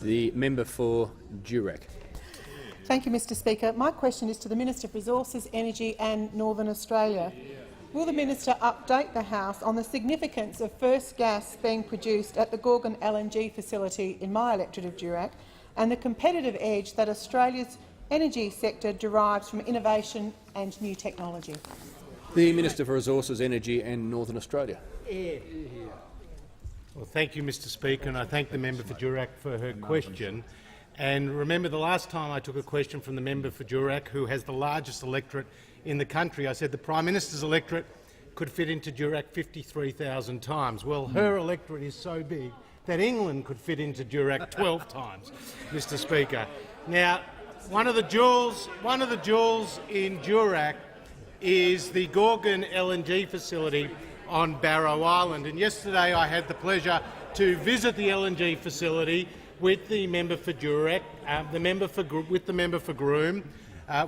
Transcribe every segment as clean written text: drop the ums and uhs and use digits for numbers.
The member for Durack. Thank you, Mr Speaker. My question is to the Minister for Resources, Energy and Northern Australia. Will the Minister update the House on the significance of first gas being produced at the Gorgon LNG facility in my electorate of Durack and the competitive edge that Australia's energy sector derives from innovation and new technology? The Minister for Resources, Energy and Northern Australia. Well, thank you, Mr Speaker, and I thank the member for Durack for her question. And remember, the last time I took a question from the member for Durack, who has the largest electorate in the country, I said the Prime Minister's electorate could fit into Durack 53,000 times. Well, her electorate is so big that England could fit into Durack 12 times, Mr Speaker. Now, one of the jewels in Durack is the Gorgon LNG facility on Barrow Island. And yesterday I had the pleasure to visit the LNG facility with the member for Durack, with the member for Groom,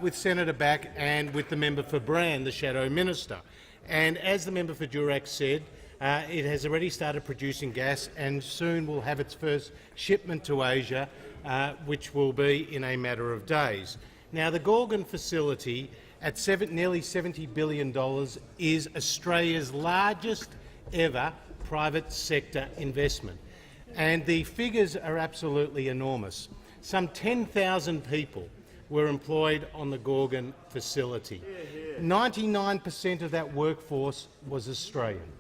with Senator Back and with the member for Brand, the Shadow Minister. And as the member for Durack said, it has already started producing gas and soon will have its first shipment to Asia, which will be in a matter of days. Now, the Gorgon facility at nearly $70 billion is Australia's largest ever private sector investment. And the figures are absolutely enormous. Some 10,000 people were employed on the Gorgon facility. 99% of that workforce was Australian.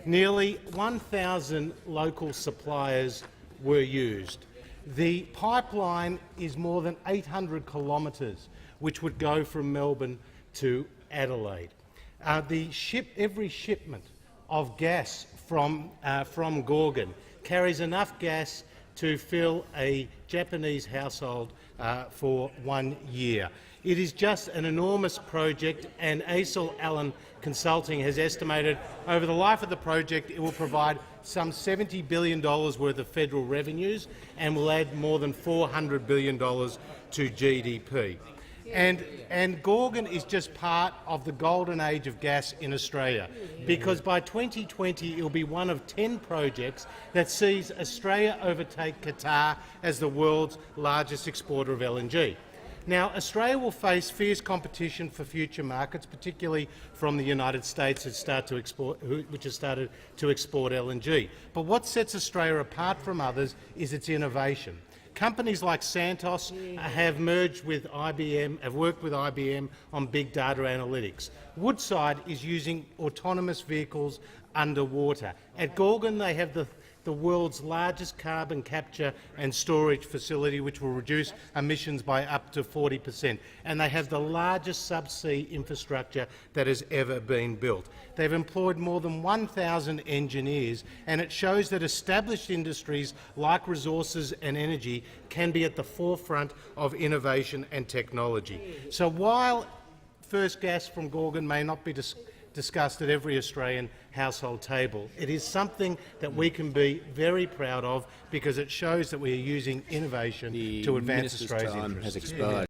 Nearly 1,000 local suppliers were used. The pipeline is more than 800 kilometres, which would go from Melbourne to Adelaide. Every shipment of gas from Gorgon carries enough gas to fill a Japanese household for 1 year. It is just an enormous project, and ASL Allen Consulting has estimated over the life of the project it will provide some $70 billion worth of federal revenues and will add more than $400 billion to GDP. And Gorgon is just part of the golden age of gas in Australia, because by 2020 it will be one of 10 projects that sees Australia overtake Qatar as the world's largest exporter of LNG. Now, Australia will face fierce competition for future markets, particularly from the United States, which has started to export LNG. But what sets Australia apart from others is its innovation. Companies like Santos have merged with IBM, have worked with IBM on big data analytics. Woodside is using autonomous vehicles underwater. At Gorgon, they have the world's largest carbon capture and storage facility, which will reduce emissions by up to 40%. And they have the largest subsea infrastructure that has ever been built. They've employed more than 1,000 engineers, and it shows that established industries like resources and energy can be at the forefront of innovation and technology. So while first gas from Gorgon may not be discussed at every Australian household table, it is something that we can be very proud of because it shows that we are using innovation to advance Australia's interests. Has expired.